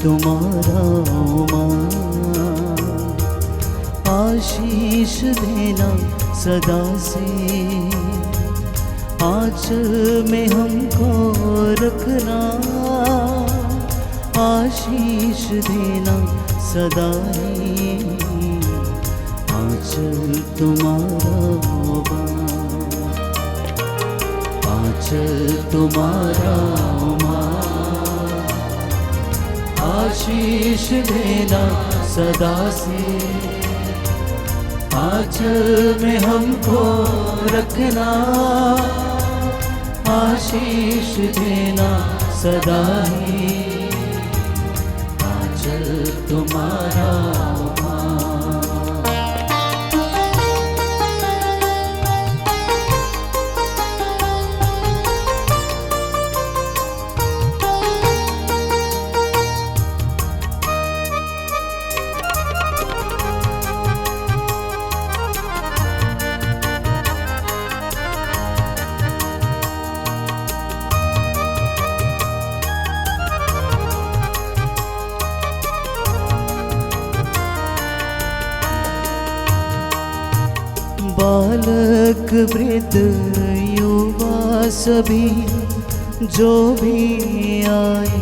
तुम्हारा माँ, आशीष देना सदा से, आंचल में हमको रखना, आशीष देना सदा ही, आंचल तुम्हारा माँ, आंचल तुम्हारा माँ, आशीष देना सदा से, आंचल में हमको रखना, आशीष देना सदा ही, आंचल तुम्हारा बालक वृद्ध युवा सभी जो भी आए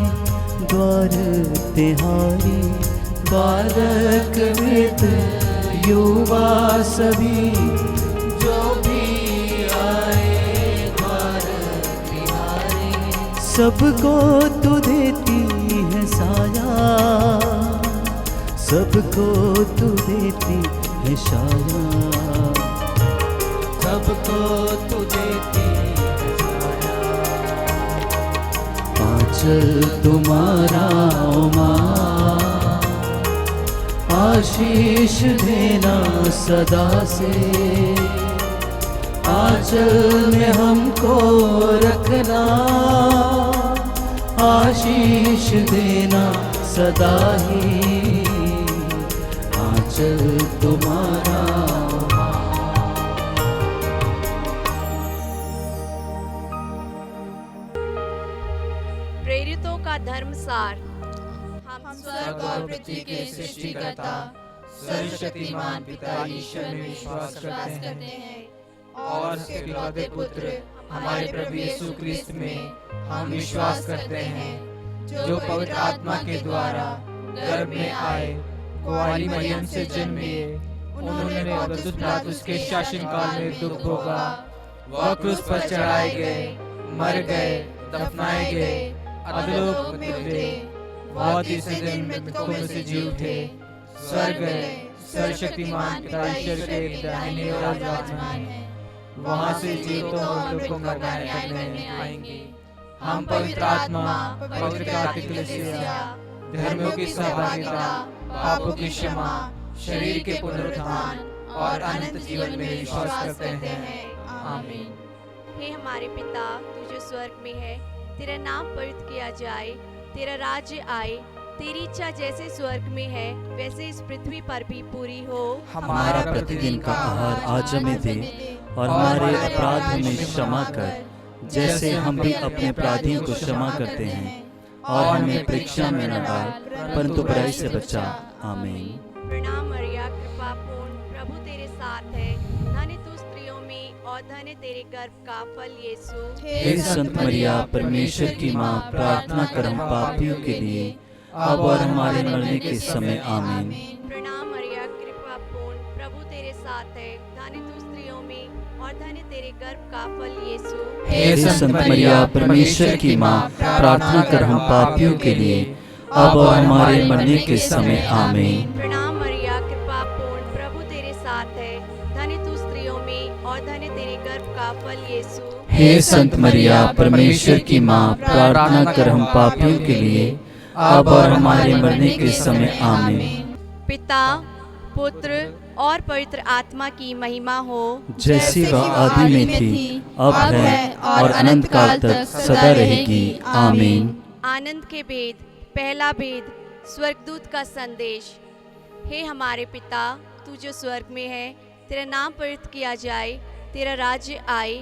द्वार तिहारी, बालक वृद्ध युवा सभी जो भी आए द्वार तिहारी, सबको तू देती है साया, सबको तू देती है साया, सबको तू देती है साया, आंचल तुम्हारा माँ, आशीष देना सदा से, आंचल में हमको रखना, आशीष देना सदा ही, आंचल तुम्हारा धर्मसार। हम स्वर्ग और पृथ्वी के सृष्टिकर्ता सर्वशक्तिमान पिता ईश्वर में विश्वास करते हैं और उसके इकलौते पुत्र हमारे प्रभु यीशु क्रिस्त में हम विश्वास करते हैं, जो पवित्र आत्मा के द्वारा गर्भ में आए, कुंवारी मरियम से जन्मे, उन्होंने पौलुस पिलातुस के शासनकाल में दुख भोगा, वह क्रूस पर चढ़ाए गए, मर गए, दफनाए गए, अधोलोक में उतरे, वह तीसरे दिन मृतकों में से जी उठे, स्वर्ग गए, सर्वशक्तिमान पिता ईश्वर के दाहिने ओर विराजमान है, वहां से जीवितों और मृतकों का न्याय करने आएंगे। हम पवित्र आत्मा, पवित्र कैथोलिक कलीसिया, धर्मों की सहभागिता, पापों की क्षमा, शरीर के पुनरुत्थान और अनंत जीवन में विश्वास करते हैं। आमीन। हे हमारे पिता, तू जो स्वर्ग में है, तेरा नाम पवित्र किया जाए, तेरा राज्य आए, तेरी इच्छा जैसे स्वर्ग में है वैसे इस पृथ्वी पर भी पूरी हो। हमारा प्रतिदिन का आहार आज हमें दे, और हमारे अपराध हमें क्षमा कर, जैसे हम भी अपने अपराधियों को क्षमा करते हैं, और हमें परीक्षा में न डाल, परंतु बुराई से बचा। आमीन। प्रणाम मरिया, कृपा पूर्ण, प्रभु तेरे साथ है, धन्य तू स्त्रियों में और धन्य तेरे गर्भ का फल यीशु। हे संत मरिया, परमेश्वर की माँ, प्रार्थना कर हम पापियों के लिए, अब और हमारे मरने के समय। आमीन। प्रणाम मरिया, कृपा पूर्ण, प्रभु तेरे साथ है, धन्य तू स्त्रियों में और धन्य तेरे गर्भ का फल यीशु। हे संत मरिया, परमेश्वर की माँ, प्रार्थना कर हम पापियों के लिए, अब और हमारे मरने के समय। आमीन। प्रणाम मरिया, कृपा पूर्ण, प्रभु तेरे साथ है, धन्य तू स्त्रियों में और धन्य तेरे गर्भ का फल यीशु। हे संत मरिया, परमेश्वर की माँ, प्रार्थना कर हम पापियों के लिए, अब और हमारे मरने के समय। आमीन। पिता, पुत्र और पवित्र आत्मा की महिमा हो, जैसी वह आदि में थी, अब है और अनंत काल तक सदा रहेगी। आमीन। आनंद के भेद। पहला भेद, स्वर्गदूत का संदेश। हे हमारे पिता, तू जो स्वर्ग में है, तेरा नाम पवित्र किया जाए, तेरा राज्य आए,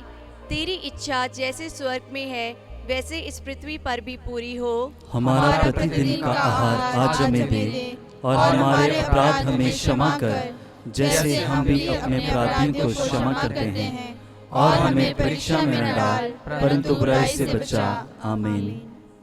तेरी इच्छा जैसे स्वर्ग में है वैसे इस पृथ्वी पर भी पूरी हो। हमारा प्रतिदिन का आहार आज हमें दे, और हमारे अपराध हमें क्षमा कर, जैसे हम भी अपने अपराधियों को क्षमा करते हैं। और हमें परीक्षा में न डाल, परंतु बुराई से बचा। आमीन।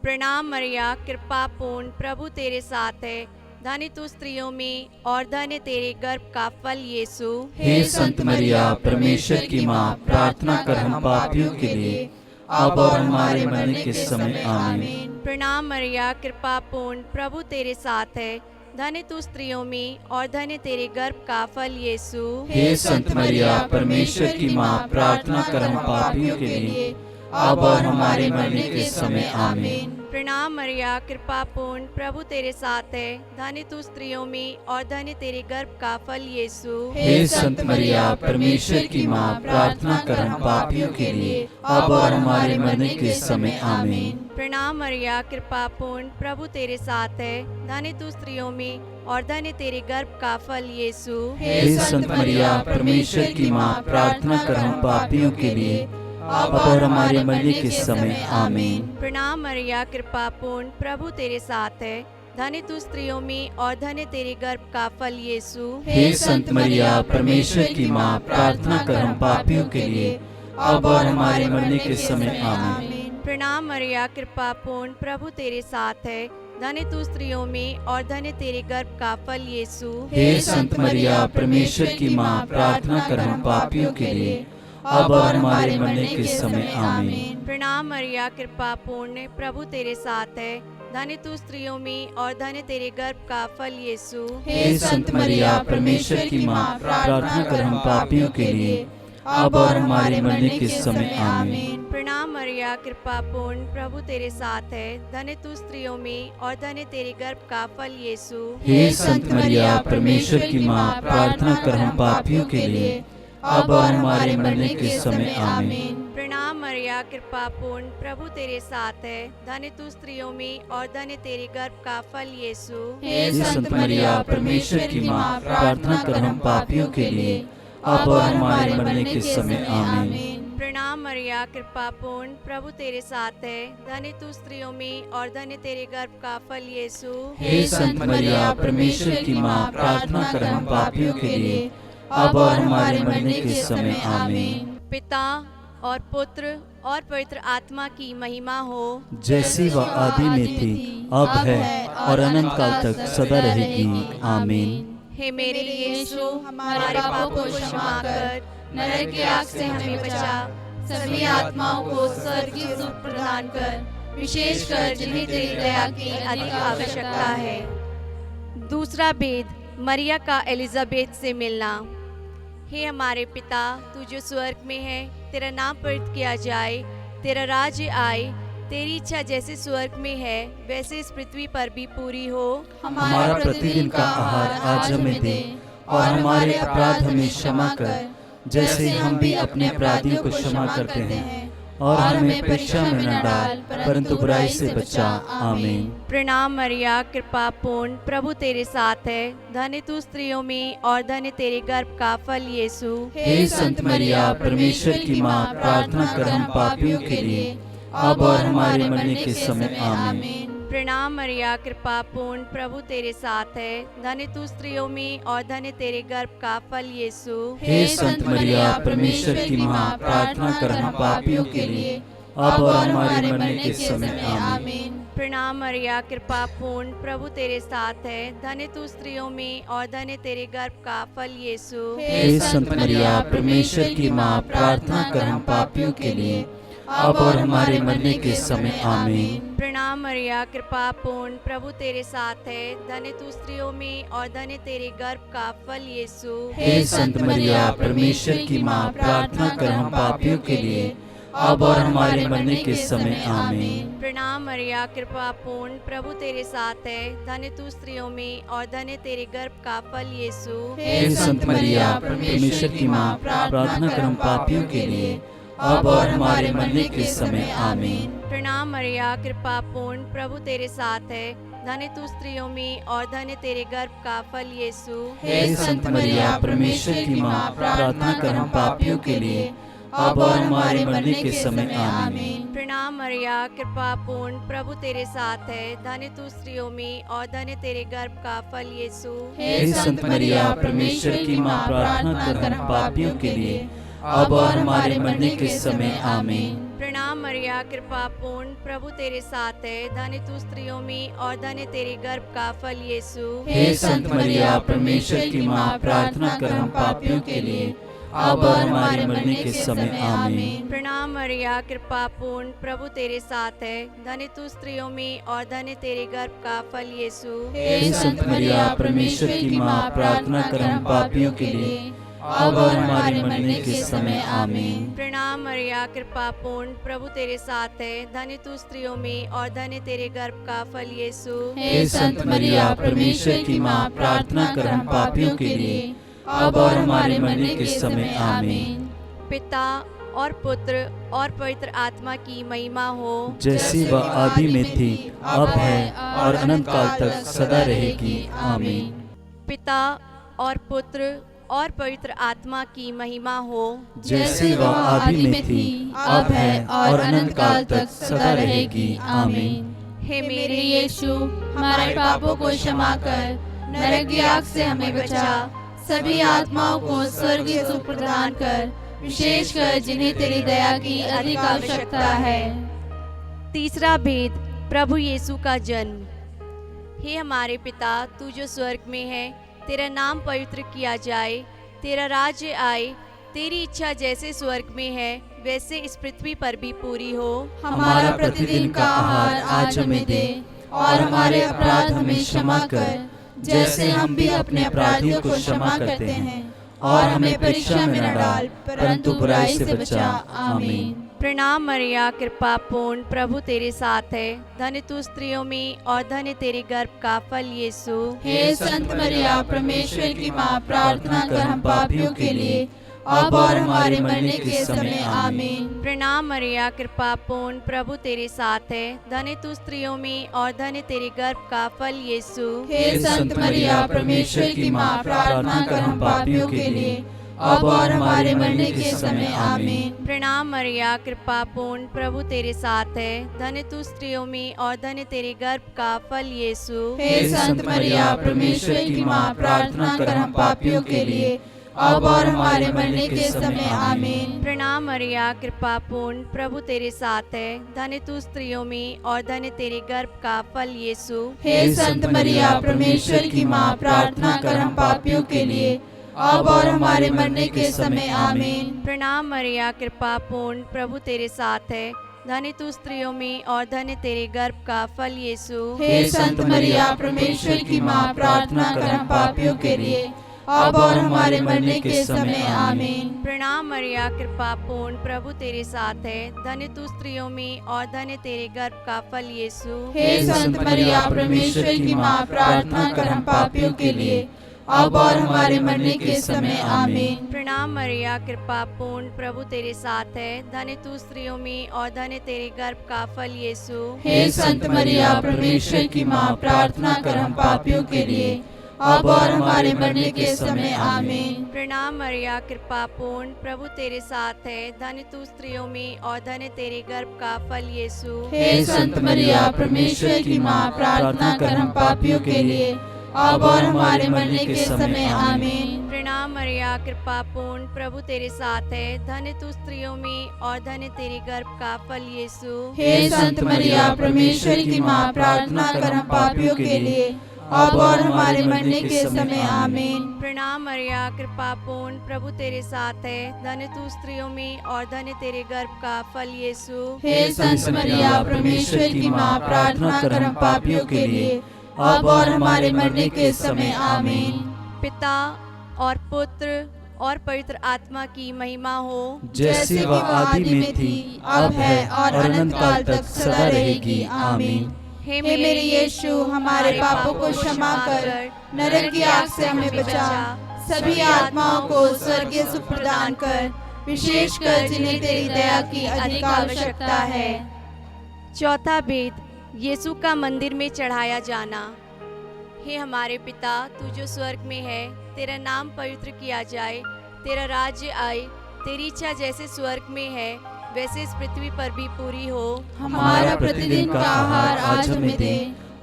प्रणाम मरिया, कृपा पूर्ण, प्रभु तेरे साथ है। धन्य तू स्त्रियों में और धन्य तेरे गर्भ का फल यीशु। हे संत मरिया, परमेश्वर की माँ, प्रार्थना कर हम पापियों के लिए, अब और हमारे मरने के समय। आमीन। प्रणाम मरिया, कृपा पूर्ण, प्रभु तेरे साथ है। धन्य तू स्त्रियों में और धन्य तेरे गर्भ का फल यीशु। हे संत मरिया, परमेश्वर की माँ, प्रार्थना कर हम पापियों के लिए, अब और हमारे मरने के समय। आमीन। प्रणाम मरिया, कृपा पूर्ण, प्रभु तेरे साथ है। धन्य तू स्त्रियों में और धन्य तेरे गर्भ का फल यीशु। हे संत मरिया, परमेश्वर की माँ, प्रार्थना कर हम पापियों के लिए, अब और हमारे मरने के समय। आमीन। प्रणाम मरिया, कृपा पूर्ण, प्रभु तेरे साथ है। धन्य तू स्त्रियों में और धन्य तेरे गर्भ का फल यीशु। हे संत मरिया, परमेश्वर की माँ, प्रार्थना कर हम पापियों के लिए, अब और हमारे मरने के समय। आमीन। प्रणाम मरिया, कृपा पूर्ण, प्रभु तेरे साथ है। धन्य तू स्त्रियों में और धन्य तेरे गर्भ का फल यीशु। हे संत मरिया, परमेश्वर की माँ, प्रार्थना कर हम पापियों के लिए, अब और हमारे मरने के समय। आमीन। प्रणाम मरिया, कृपा पूर्ण, प्रभु तेरे साथ है। धन्य तू स्त्रियों में और धन्य तेरे गर्भ का फल यीशु। हे संत मरिया, परमेश्वर की माँ, प्रार्थना कर हम पापियों के लिए, अब और हमारे मरने के समय। आमीन। प्रणाम मरिया, कृपा पूर्ण, प्रभु तेरे साथ है। धन्य तू स्त्रियों में और धन्य तेरे गर्भ का फल यीशु। हे संत मरिया, परमेश्वर की माँ, प्रार्थना कर हम पापियों के लिए, अब और हमारे मरने के समय। आमीन। प्रणाम मरिया, कृपा पूर्ण, प्रभु तेरे साथ है। धन्य तू स्त्रियों में और धन्य तेरे गर्भ का फल यीशु। हे संत मरिया, परमेश्वर की माँ, प्रार्थना कर हम पापियों के लिए, अब और हमारे मरने के समय। आमीन। प्रणाम मरिया, कृपा पूर्ण, प्रभु तेरे साथ है। धन्य तू स्त्रियों में और धन्य तेरे गर्भ का फल यीशु। हे संत मरिया, परमेश्वर की माँ, प्रार्थना कर हम पापियों के लिए, अब और हमारे मरने के समय। आमीन। प्रणाम मरिया, कृपा पूर्ण, प्रभु तेरे साथ है। धन्य तू स्त्रियों में और धन्य तेरे गर्भ का फल यीशु। हे संत मरिया, परमेश्वर की माँ, प्रार्थना कर हम पापियों के लिए, अब और हमारे मरने के समय। आमीन। पिता और पुत्र और पवित्र आत्मा की महिमा हो, जैसी वह आदि में थी, अब है और अनंत काल तक सदा रहेगी। आमीन। हे मेरे यीशु, हमारे पापों को क्षमा कर, नरक की आग से हमें बचा, सभी आत्माओं को स्वर्ग की सुख प्रदान कर, विशेषकर जिन्हें तेरी दया की अधिक आवश्यकता है। दूसरा भेद, मरिया का एलिजाबेथ से मिलना। हे हमारे पिता, तू जो स्वर्ग में है, तेरा नाम पवित्र किया जाए, तेरा राज्य आए, तेरी इच्छा जैसे स्वर्ग में है वैसे इस पृथ्वी पर भी पूरी हो। हमारा प्रतिदिन का आहार आज हमें दे, और हमारे अपराध हमें क्षमा कर, जैसे हम भी अपने अपराधियों को क्षमा करते हैं। और हमें परीक्षा में न डाल, परंतु बुराई से बचा। आमीन। प्रणाम मरिया, कृपा पूर्ण, प्रभु तेरे साथ है। धन्य तू स्त्रियों में और धन्य तेरे गर्भ का फल यीशु। हे संत मरिया, परमेश्वर की माँ, प्रार्थना कर हम पापियों के लिए, अब और हमारे मरने के समय। आमीन। प्रणाम मरिया, कृपा पूर्ण, प्रभु तेरे साथ है। धन्य तू स्त्रियों में और धन्य तेरे गर्भ का फल यीशु। हे संत मरिया, परमेश्वर की माँ, प्रार्थना कर हम पापियों के लिए, अब और हमारे मरने के समय। आमीन। प्रणाम मरिया, कृपा पूर्ण, प्रभु तेरे साथ है। धन्य तू स्त्रियों में और धन्य तेरे गर्भ का फल यीशु। हे संत मरिया, परमेश्वर की माँ, प्रार्थना कर हम पापियों के लिए, अब और हमारे मरने के समय। आमीन। प्रणाम मरिया, कृपा पूर्ण, प्रभु तेरे साथ है। धन्य तू स्त्रियों में और धन्य तेरे गर्भ का फल यीशु। हे संत मरिया, परमेश्वर की माँ, प्रार्थना कर हम पापियों के लिए, अब और हमारे मरने के समय। आमीन। प्रणाम मरिया, कृपा पूर्ण, प्रभु तेरे साथ है। धन्य तू स्त्रियों में और धन्य तेरे गर्भ का फल यीशु। हे संत मरिया, परमेश्वर की माँ, प्रार्थना कर हम पापियों के लिए, अब और हमारे मरने के समय। आमीन। प्रणाम मरिया, कृपा पूर्ण, प्रभु तेरे साथ है। धन्य तू स्त्रियों में और धन्य तेरे गर्भ का फल यीशु। हे संत मरिया, परमेश्वर की माँ, प्रार्थना कर हम पापियों के लिए, अब और हमारे मरने के समय आमीन। प्रणाम मरिया, कृपा पूर्ण, प्रभु तेरे साथ है। धन्य तू स्त्रियों में और धन्य तेरे गर्भ का फल यीशु। हे संत मरिया, परमेश्वर की माँ, प्रार्थना कर हम पापियों के लिए अब और हमारे मरने के समय आमीन। प्रणाम मरिया, कृपा पूर्ण, प्रभु तेरे साथ है। धन्य तू स्त्रियों में और धन्य तेरे गर्भ का फल यीशु। हे संत मरिया, परमेश्वर की माँ, प्रार्थना कर हम पापियों के लिए अब और हमारे मरने के समय आमीन। प्रणाम मरिया, कृपा पूर्ण, प्रभु तेरे साथ है। धन्य तू स्त्रियों में और धन्य तेरे गर्भ का फल यीशु। हे संत मरिया, परमेश्वर की माँ, प्रार्थना कर हम पापियों के लिए अब और हमारे मरने के समय आमीन। प्रणाम मरिया, कृपा पूर्ण, प्रभु तेरे साथ है। धन्य तू स्त्रियों में और धन्य तेरे गर्भ का फल यीशु। हे संत मरिया, परमेश्वर की माँ, प्रार्थना कर हम पापियों के लिए अब और हमारे मरने के समय आमीन। पिता और पुत्र और पवित्र आत्मा की महिमा हो, जैसी वह आदि में थी, अब है और अनंत काल तक सदा रहेगी आमीन। पिता और पुत्र और पवित्र आत्मा की महिमा हो, जैसी वह आदि में थी, अब है और अनंत काल तक सदा रहेगी आमीन। हे मेरे यीशु, हमारे पापों को क्षमा कर, नरक की आग से हमें बचा, सभी आत्माओं को स्वर्गीय सुख प्रदान कर, विशेषकर जिन्हें तेरी दया की अधिक आवश्यकता है। तीसरा भेद, प्रभु यीशु का जन्म। हे हमारे पिता, तू जो स्वर्ग में है, तेरा नाम पवित्र किया जाए, तेरा राज्य आए, तेरी इच्छा जैसे स्वर्ग में है वैसे इस पृथ्वी पर भी पूरी हो। हमारा प्रतिदिन का आहार आज हमें दे, और हमारे अपराध हमें क्षमा कर, जैसे हम भी अपने अपराधियों को क्षमा करते हैं, और हमें परीक्षा में न डाल, परंतु बुराई से बचा आमीन। प्रणाम मरिया, कृपा पूर्ण, प्रभु तेरे साथ है। धन्य तू स्त्रियों में और धन्य तेरे गर्भ का फल यीशु। हे संत मरिया, परमेश्वर की माँ, प्रार्थना कर हम पापियों के लिए अब और हमारे मरने के समय आमीन। प्रणाम मरिया, कृपा पूर्ण, प्रभु तेरे साथ है। धन्य तू स्त्रियों में और धन्य तेरे गर्भ का फल यीशु। हे संत मरिया, परमेश्वर की माँ, प्रार्थना कर हम पापियों के लिए अब और हमारे मरने के समय आमीन। प्रणाम मरिया, कृपा पूर्ण, प्रभु तेरे साथ है। धन्य तू स्त्रियों में और धन्य तेरे गर्भ का फल यीशु। हे संत मरिया, परमेश्वर की माँ, प्रार्थना कर हम पापियों के लिए अब और हमारे मरने के समय आमीन। प्रणाम मरिया, कृपा पूर्ण, प्रभु तेरे साथ है। धन्य तू स्त्रियों में और धन्य तेरे गर्भ का फल यीशु। हे संत मरिया, परमेश्वर की माँ, प्रार्थना कर हम पापियों के लिए अब और हमारे मरने के समय आमीन। प्रणाम मरिया, कृपा पूर्ण, प्रभु तेरे साथ है। धन्य तू स्त्रियों में और धन्य तेरे गर्भ का फल यीशु। हे संत मरिया, परमेश्वर की माँ, प्रार्थना कर हम पापियों के लिए अब और हमारे मरने के समय आमीन। प्रणाम मरिया, कृपा पूर्ण, प्रभु तेरे साथ है। धन्य तू स्त्रियों में और धन्य तेरे गर्भ का फल यीशु। हे संत मरिया, परमेश्वर की माँ, प्रार्थना कर हम पापियों के लिए अब और हमारे मरने के समय आमीन। प्रणाम मरिया, कृपा पूर्ण, प्रभु तेरे साथ है। धन्य तू स्त्रियों में और धन्य तेरे गर्भ का फल यीशु। हे संत मरिया, परमेश्वर की माँ, प्रार्थना कर हम पापियों के लिए अब और हमारे मरने के समय आमीन। प्रणाम मरिया, कृपा पूर्ण, प्रभु तेरे साथ है। धन्य तू स्त्रियों में और धन्य तेरे गर्भ का फल यीशु। हे संत मरिया, परमेश्वर की माँ, प्रार्थना कर हम पापियों के लिए अब और हमारे मरने के समय आमीन। प्रणाम मरिया, कृपा पूर्ण, प्रभु तेरे साथ है। धन्य तू स्त्रियों में और धन्य तेरे गर्भ का फल यीशु। हे संत मरिया, परमेश्वर की माँ, प्रार्थना कर हम पापियों के लिए अब और हमारे मरने के समय आमीन। प्रणाम मरिया, कृपा पूर्ण, प्रभु तेरे साथ है। धन्य तू स्त्रियों में और धन्य तेरे गर्भ का फल यीशु। हे संत मरिया, परमेश्वर की माँ, प्रार्थना कर हम पापियों के लिए अब और हमारे मरने के समय आमीन। पिता और पुत्र और पवित्र आत्मा की महिमा हो, जैसी वह आदि में थी, अब है और अनंत काल तक सदा रहेगी आमीन। हे मेरे यीशु, हमारे पापों को क्षमा कर, नरक की आग से हमें बचा, सभी आत्माओं को स्वर्गीय सुख प्रदान कर, विशेषकर जिन्हें तेरी दया की अधिक आवश्यकता है। चौथा भेद, यीशु का मंदिर में चढ़ाया जाना। हे हमारे पिता, तू जो स्वर्ग में है, तेरा नाम पवित्र किया जाए, तेरा राज्य आए, तेरी इच्छा जैसे स्वर्ग में है वैसे इस पृथ्वी पर भी पूरी हो। हमारा प्रतिदिन का आहार आज हमें दे,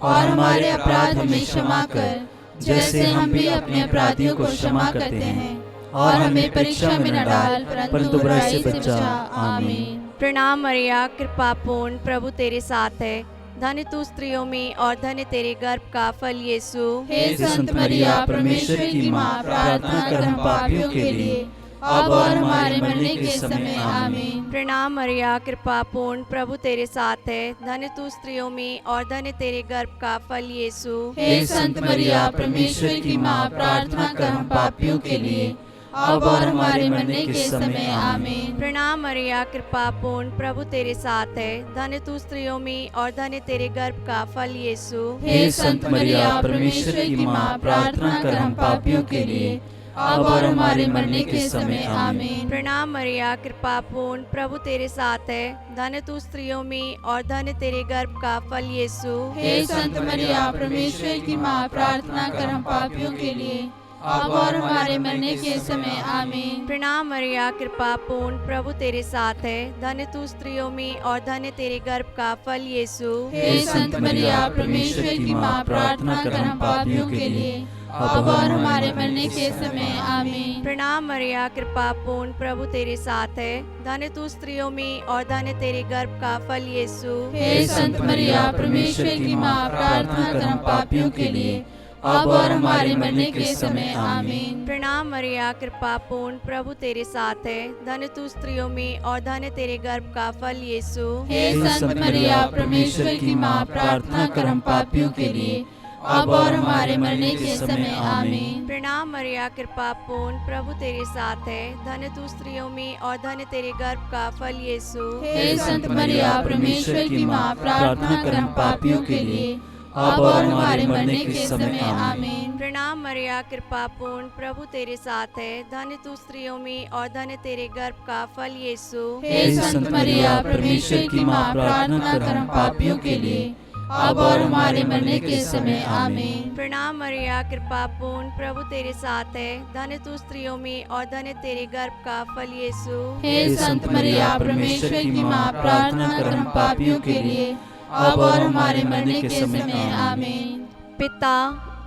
और हमारे अपराध हमें क्षमा कर, जैसे हम भी अपने अपराधियों को क्षमा करते हैं, और हमें परीक्षा में न डाल, परंतु बुराई से बचा। आमीन। प्रणाम मरिया, कृपा पूर्ण, प्रभु तेरे साथ है। धन्य तू स्त्रियों में और धन्य तेरे गर्भ का फल यीशु। हे संत मरिया, परमेश्वर की माँ, प्रार्थना कर हम पापियों के लिए, अब और हमारे मरने के समय। आमीन। प्रणाम मरिया, कृपा पूर्ण, प्रभु तेरे साथ है। धन्य तू स्त्रियों में और धन्य तेरे गर्भ का फल यीशु। हे संत मरिया, परमेश्वर की माँ, प्रार्थना कर हम पापियों के लिए, अब और हमारे मरने के समय। आमीन। प्रणाम मरिया, कृपा पूर्ण, प्रभु तेरे साथ है। धन्य तू स्त्रियों में और धन्य तेरे गर्भ का फल यीशु। हे संत मरिया, परमेश्वर की माँ, प्रार्थना कर हम पापियों के लिए, अब और हमारे मरने के समय। आमीन। प्रणाम मरिया, कृपा पूर्ण, प्रभु तेरे साथ है। धन्य तू स्त्रियों में और धन्य तेरे गर्भ का फल यीशु। हे संत मरिया, परमेश्वर की माँ, प्रार्थना कर हम पापियों के लिए, अब और हमारे मरने के समय। आमीन। प्रणाम मरिया, कृपा पूर्ण, प्रभु तेरे साथ है। धन्य तू स्त्रियों में और धन्य तेरे गर्भ का फल यीशु। हे संत मरिया, परमेश्वर की माँ, प्रार्थना कर हम पापियों के लिए, अब और हमारे मरने के समय। आमीन। प्रणाम मरिया, कृपा पूर्ण, प्रभु तेरे साथ है। धन्य तू स्त्रियों में और धन्य तेरे गर्भ का फल यीशु। हे संत मरिया, परमेश्वर की माँ, प्रार्थना कर हम पापियों के लिए, अब और हमारे मरने के समय। आमीन। प्रणाम मरिया, कृपा पूर्ण, प्रभु तेरे साथ है। धन्य तू स्त्रियों में और धन्य तेरे गर्भ का फल यीशु। हे संत मरिया, परमेश्वर की माँ, प्रार्थना कर हम पापियों के लिए, अब और हमारे मरने के समय। आमीन। प्रणाम मरिया, कृपा पूर्ण, प्रभु तेरे साथ है। धन्य तू स्त्रियों में और धन्य तेरे गर्भ का फल यीशु। हे संत मरिया, परमेश्वर की माँ, प्रार्थना कर हम पापियों के लिए, अब और हमारे मरने के समय। आमीन। प्रणाम मरिया, कृपा पूर्ण, प्रभु तेरे साथ है। धन्य तू स्त्रियों में और धन्य तेरे गर्भ का फल यीशु। हे संत मरिया, परमेश्वर की माँ, प्रार्थना कर हम पापियों के लिए, अब और हमारे मरने के समय। आमीन। प्रणाम मरिया, कृपा पूर्ण, प्रभु तेरे साथ है। धन्य तू स्त्रियों में और धन्य तेरे गर्भ का फल यीशु। हे संत मरिया, परमेश्वर की माँ, प्रार्थना कर हम पापियों के लिए, अब और हमारे मरने के समय। आमीन। पिता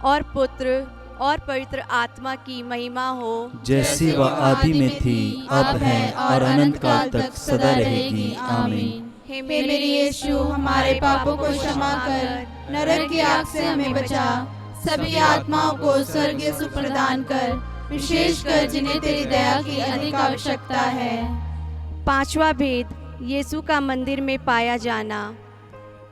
और पुत्र और पवित्र आत्मा की महिमा हो, जैसी वह आदि में थी, अब है और अनंत काल तक सदा रहेगी। आमीन। हे मेरे यीशु, हमारे पापों को क्षमा कर, नरक की आग से हमें बचा, सभी आत्माओं को स्वर्गीय सुख प्रदान कर, विशेषकर जिन्हें तेरी दया की अधिक आवश्यकता है। पांचवा भेद, यीशु का मंदिर में पाया जाना।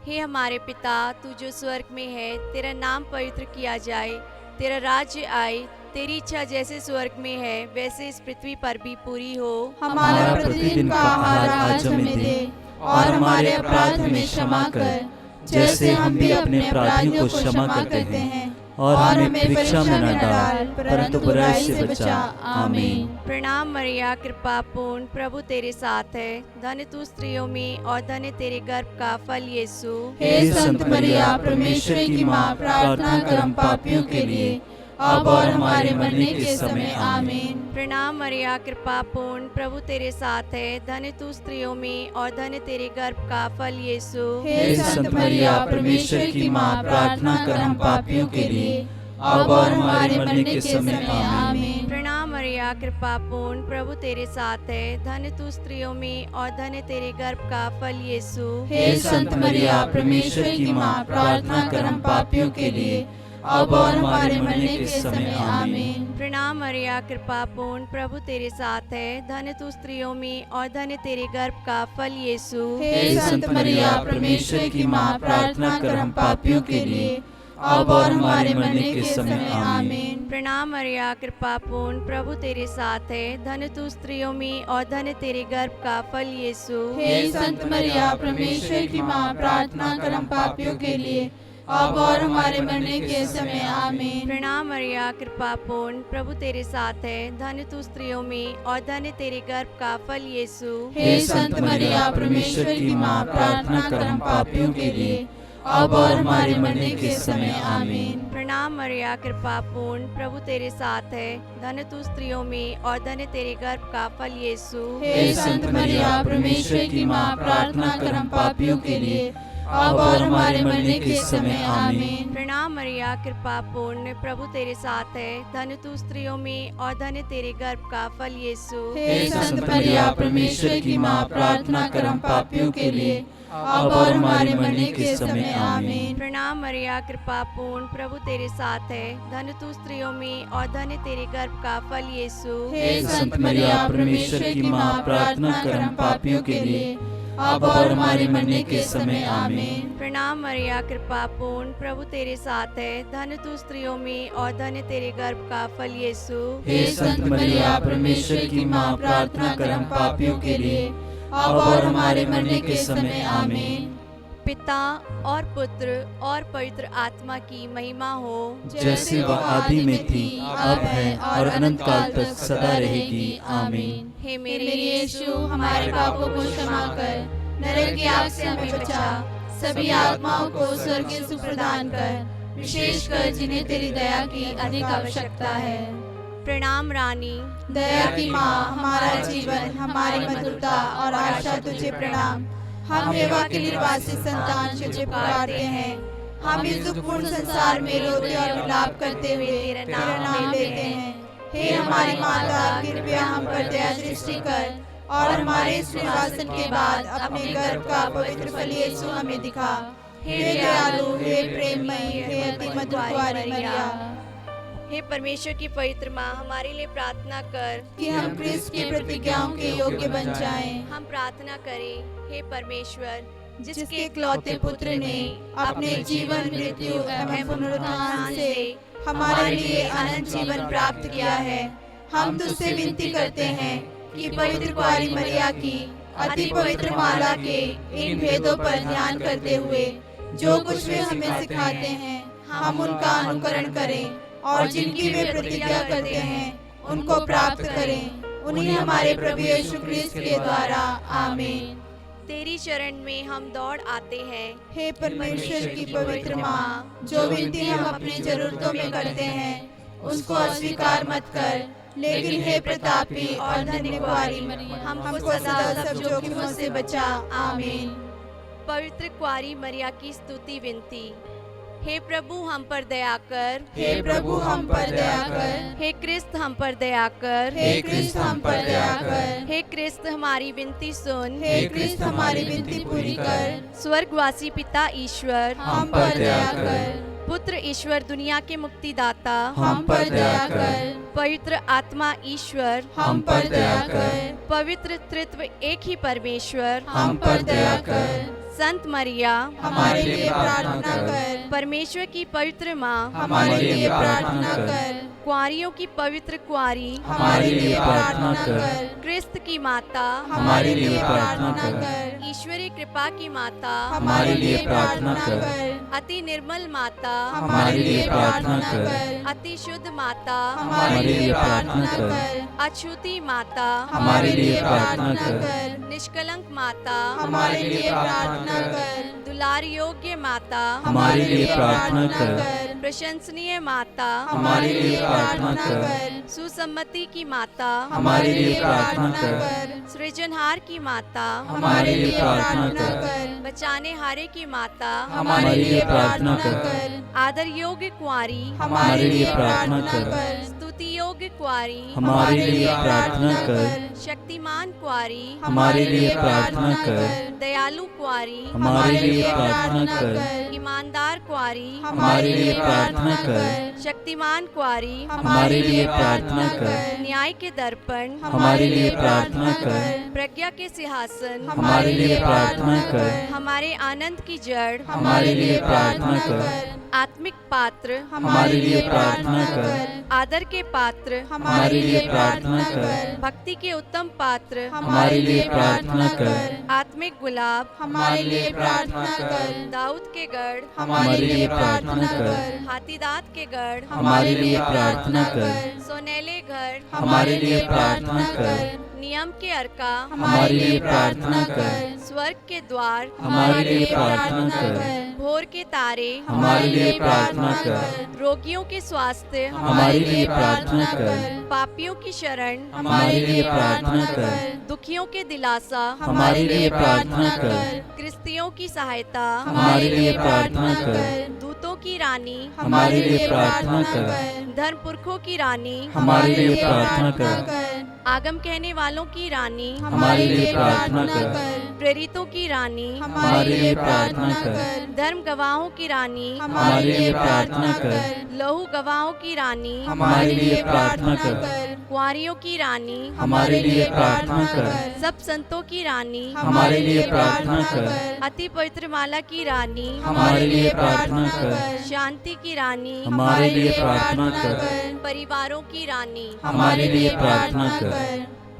हे हमारे पिता, तू जो स्वर्ग में है, तेरा नाम पवित्र किया जाए, तेरा राज्य आए, तेरी इच्छा जैसे स्वर्ग में है वैसे इस पृथ्वी पर भी पूरी हो। हमारा प्रतिदिन का आहार आज हमें दे, और हमारे अपराध हमें क्षमा कर, जैसे हम भी अपने अपराधियों को क्षमा करते हैं, और हमें परीक्षा में न डाल, परंतु बुराई से बचा। आमीन। प्रणाम मरिया, कृपा पूर्ण, प्रभु तेरे साथ है। धन्य तू स्त्रियों में और धन्य तेरे गर्भ का फल यीशु। हे संत मरिया, परमेश्वर की माँ, प्रार्थना कर हम पापियों के लिए, अब और हमारे मरने के समय। आमीन। प्रणाम मरिया, कृपा पूर्ण, प्रभु तेरे साथ है। धन्य तू स्त्रियों में और धन्य तेरे गर्भ का फल यीशु। हे संत मरिया, परमेश्वर की माँ, प्रार्थना कर हम पापियों के लिए, अब और हमारे मरने के समय। आमीन। प्रणाम मरिया, कृपा पूर्ण, प्रभु तेरे साथ है। धन्य तू स्त्रियों में और धन्य तेरे गर्भ का फल यीशु। हे संत मरिया, परमेश्वर की माँ, प्रार्थना कर हम पापियों के लिए, अब और हमारे मरने के समय। आमीन। प्रणाम मरिया, कृपा पूर्ण, प्रभु तेरे साथ है। धन्य तू स्त्रियों में और धन्य तेरे गर्भ का फल यीशु। हे संत मरिया, परमेश्वर की माँ, प्रार्थना कर हम पापियों के लिए, अब और हमारे मरने के समय। आमीन। प्रणाम मरिया, कृपा पूर्ण, प्रभु तेरे साथ है। धन्य तू स्त्रियों में और धन्य तेरे गर्भ का फल यीशु। हे संत मरिया, परमेश्वर की माँ, प्रार्थना कर हम पापियों के लिए, अब और हमारे मरने के समय। आमीन। प्रणाम मरिया, कृपा पूर्ण, प्रभु तेरे साथ है। धन्य तू स्त्रियों में और धन्य तेरे गर्भ का फल यीशु। हे संत मरिया, परमेश्वर की माँ, प्रार्थना कर हम पापियों के लिए, अब और हमारे मरने के समय आमीन। प्रणाम मरिया, कृपा पूर्ण, प्रभु तेरे साथ है। धन्य तू स्त्रियों में और धन्य तेरे गर्भ का फल यीशु। हे संत मरिया, परमेश्वर की माँ, प्रार्थना कर हम पापियों के लिए, अब और हमारे मरने के समय आमीन। प्रणाम मरिया, कृपा पूर्ण, प्रभु तेरे साथ है। धन्य तू स्त्रियों में और धन्य तेरे गर्भ का फल यीशु। हे संत मरिया, परमेश्वर की माँ, प्रार्थना कर हम पापियों के लिए, अब और हमारे मरने के समय आमीन। प्रणाम मरिया, कृपा पूर्ण, प्रभु तेरे साथ है। धन्य तू स्त्रियों में और धन्य तेरे गर्भ का फल यीशु। हे संत मरिया, परमेश्वर की माँ, प्रार्थना कर हम पापियों के लिए, अब और हमारे मरने के समय आमीन। प्रणाम मरिया, कृपा पूर्ण, प्रभु तेरे साथ है। धन्य तू स्त्रियों में और धन्य तेरे गर्भ का फल यीशु। हे संत मरिया, परमेश्वर की माँ, प्रार्थना कर हम पापियों के लिए, अब और हमारे मरने के समय आमीन। पिता और पुत्र और पवित्र आत्मा की महिमा हो, जैसे वह आदि में थी, अब है और अनंत काल तक सदा रहेगी। आमीन। हे मेरे यीशु, हमारे पापों को क्षमा कर, नरक की आग से हमें बचा, सभी आत्माओं को स्वर्ग की सुख प्रदान कर, विशेषकर जिन्हें तेरी दया की अधिक आवश्यकता है। प्रणाम रानी, दया की माँ, हमारा जीवन, हमारी मधुरता और आशा तुझे प्रणाम। हम एवा के निर्वासित संतान तुझे पुकारते हैं। हम इस दुखपूर्ण संसार में रोते और विलाप करते हुए तेरा नाम लेते हैं। हे हमारी माता, कृपया हम पर दया दृष्टि कर और हमारे इस निर्वासन के बाद अपने गर्भ का पवित्र फल यीशु हमें दिखा। हे दयालु, हे प्रेममयी, हे अति मधुर कुंवारी मरिया, हे परमेश्वर की पवित्र माँ, हमारे लिए प्रार्थना कर कि हम क्रिस्त की प्रतिज्ञाओं के योग्य बन जाएं। हम प्रार्थना करें। हे परमेश्वर, जिसके इकलौते पुत्र ने अपने जीवन, मृत्यु एवं पुनरुत्थान से हमारे लिए अनंत जीवन प्राप्त किया है, हम तुझसे विनती करते हैं कि पवित्र कुंवारी मरिया की अति पवित्र माला के इन भेदों पर ध्यान करते हुए जो कुछ वे हमें सिखाते हैं, हम उनका अनुकरण करें और जिनकी वे प्रतिज्ञा करते हैं उनको प्राप्त करें। उन्हें हमारे प्रभु यीशु क्रिस्त के द्वारा आमीन। तेरी शरण में हम दौड़ आते हैं। हे परमेश्वर की पवित्र माँ, जो विनती हम अपनी जरूरतों में करते हैं उसको अस्वीकार मत कर, लेकिन हे प्रतापी और धन्य कुंवारी, हमको सदा सब जोखिमों से बचा। आमीन। पवित्र कुंवारी मरिया की स्तुति विनती। हे प्रभु, हम पर दया कर। हे प्रभु, हम पर दया कर। हे क्रिस्त, हम पर दया कर। हे क्रिस्त, हम पर दया कर। हे क्रिस्त, हमारी विनती सुन। हे क्रिस्त, हमारी विनती पूरी कर। स्वर्गवासी पिता ईश्वर, हम पर दया कर। पुत्र ईश्वर, दुनिया के मुक्तिदाता, हम पर दया कर। पवित्र आत्मा ईश्वर, हम पर दया कर। पवित्र त्रित्व एक ही परमेश्वर, हम पर दया कर। संत मरिया, हमारे लिए प्रार्थना कर। परमेश्वर की पवित्र माँ, हमारे लिए प्रार्थना कर। कुंवारियों की पवित्र कुंवारी, हमारे लिए प्रार्थना कर। क्रिस्त की माता, हमारे लिए प्रार्थना कर। ईश्वरीय कृपा की माता, हमारे लिए प्रार्थना कर। अति निर्मल माता, हमारे लिए प्रार्थना कर। अति शुद्ध माता, हमारे लिए प्रार्थना कर। अछूती माता, हमारे लिए प्रार्थना कर। निष्कलंक माता, हमारे लिए प्रार्थना कर। दुलार योग्य माता, हमारे लिए प्रार्थना कर। प्रशंसनीय माता, हमारे लिए प्रार्थना कर। सुसम्मति की माता, हमारे लिए प्रार्थना कर। सृजनहार की माता, हमारे लिए प्रार्थना कर। बचाने हारे की माता, हमारे लिए प्रार्थना कर। आदर योग्य कुंवारी, हमारे लिए प्रार्थना कर। स्तुति योग्य कुंवारी, हमारे लिए प्रार्थना कर। शक्तिमान कुंवारी, हमारे लिए प्रार्थना कर। दयालु कुंवारी, हमारे लिए प्रार्थना कर। ईमानदार कुंवारी, हमारे लिए प्रार्थना कर। शक्तिमान कुंवारी, हमारे लिए प्रार्थना कर। न्याय के दर्पण, हमारे लिए प्रार्थना कर। प्रज्ञा के सिंहासन, हमारे लिए प्रार्थना कर। हमारे आनंद की जड़, हमारे लिए प्रार्थना कर। आत्मिक पात्र, हमारे लिए प्रार्थना कर। आदर के पात्र, हमारे लिए प्रार्थना कर। भक्ति के उत्तम पात्र, हमारे लिए प्रार्थना कर। आत्मिक गुलाब, हमारे लिए प्रार्थना कर। दाऊद के गढ़, हमारे लिए प्रार्थना कर। हाथीदांत के गढ़, हमारे लिए प्रार्थना कर। सोनेले घर, हमारे लिए प्रार्थना कर। नियम के अर्का हमारे लिए प्रार्थना कर। स्वर्ग के द्वार हमारे लिए प्रार्थना कर। भोर के तारे हमारे लिए प्रार्थना कर। रोगियों के स्वास्थ्य हमारे लिए प्रार्थना कर। पापियों की शरण हमारे लिए प्रार्थना कर। दुखियों के दिलासा हमारे लिए प्रार्थना कर। क्रिस्तियों की सहायता हमारे लिए प्रार्थना कर। दूतों की रानी हमारे लिए प्रार्थना कर। धर्म पुरखों की रानी हमारे लिए प्रार्थना कर। आगम कहने वालों की रानी हमारे लिए प्रार्थना कर। प्रेरितों की रानी हमारे लिए प्रार्थना कर। धर्म गवाहों की रानी हमारे लिए प्रार्थना कर। लहू गवाहों की रानी हमारे लिए प्रार्थना कर। कुंवारियों की रानी हमारे लिए प्रार्थना कर। सब संतों की रानी हमारे लिए प्रार्थना कर। अति पवित्र माला की रानी हमारे लिए प्रार्थना कर। शांति की रानी हमारे लिए प्रार्थना कर। परिवारों की रानी हमारे लिए प्रार्थना कर।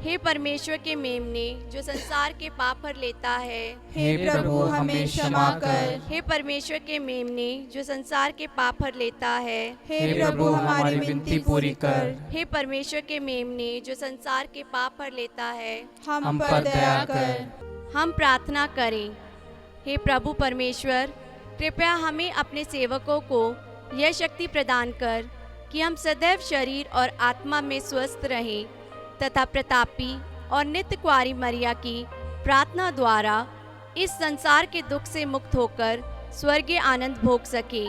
हे परमेश्वर के मेमने जो संसार के पाप हर लेता है, हे प्रभु हमें क्षमा कर। हे परमेश्वर के मेमने जो संसार के पाप हर लेता है, हे प्रभु हमारी विनती पूरी कर। हे परमेश्वर के मेमने जो संसार के पाप हर लेता है, हम पर दया कर। हम प्रार्थना करें। हे प्रभु परमेश्वर, कृपया हमें अपने सेवकों को यह शक्ति प्रदान कर कि हम सदैव शरीर और आत्मा में स्वस्थ रहें तथा प्रतापी और नित्य कुंवारी मरिया की प्रार्थना द्वारा इस संसार के दुख से मुक्त होकर स्वर्गीय आनंद भोग सके।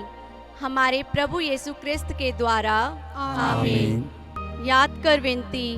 हमारे प्रभु यीशु क्रिस्त के द्वारा आमीन। याद कर विनती।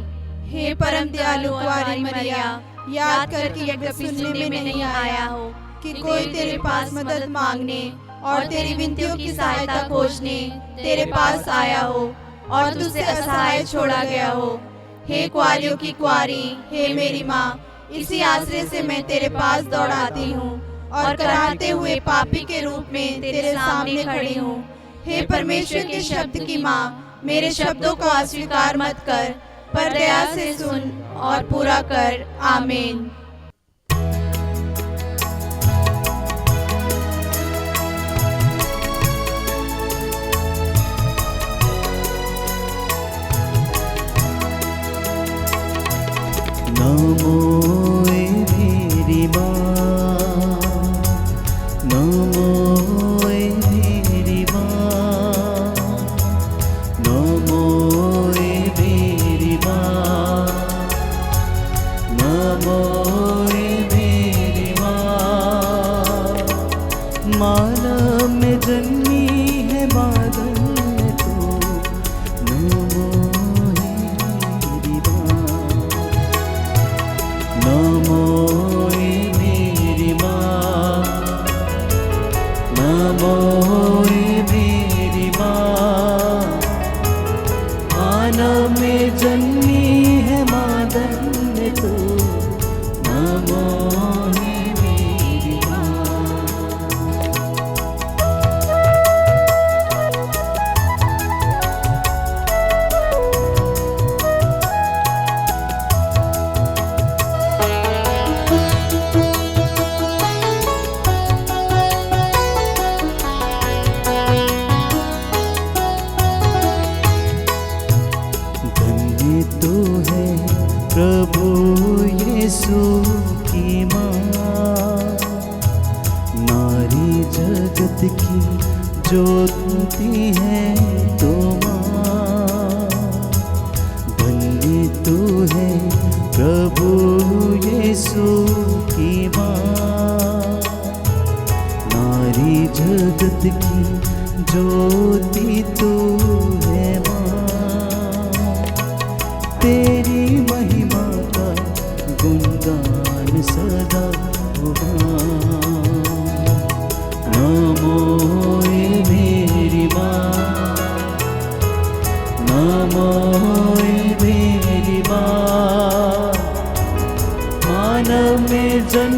हे परम दयालु कुंवारी मरिया, याद कर कि यह कभी सुनने में नहीं आया हो कि कोई तेरे पास मदद मांगने और तेरी विनतियों की सहायता खोजने तेरे पास आया हो और तुझसे असहाय छोड़ा गया हो। हे कुंवारियों की कुंवारी, हे मेरी माँ, इसी आश्रय से मैं तेरे पास दौड़ाती हूँ और कराहते हुए पापी के रूप में तेरे सामने खड़ी हूँ। हे परमेश्वर के शब्द की माँ, मेरे शब्दों को अस्वीकार मत कर, पर दया से सुन और पूरा कर। आमीन। नमो मेरी माँ, नमो मेरी माँ, नमो मेरी माँ, नमो मेरी माँ। मानव में जन्मी है बादल में तू, नमो मेरी माँ, नमो मेरी माँ, नमो मेरी माँ। मानव में जन्मी है मादन में तू, नमो मेरी माँ। धन्य तू है प्रभु यीशु की माँ, नारी जगत की ज्योति है तो माँ। धन्य तू है प्रभु यीशु की माँ, नारी जगत की ज्योति तू है माँ। तेरी महिमा का गुणगान सदा होगा। नमो मेरी माँ, नमो मेरी माँ। मानव में जन्म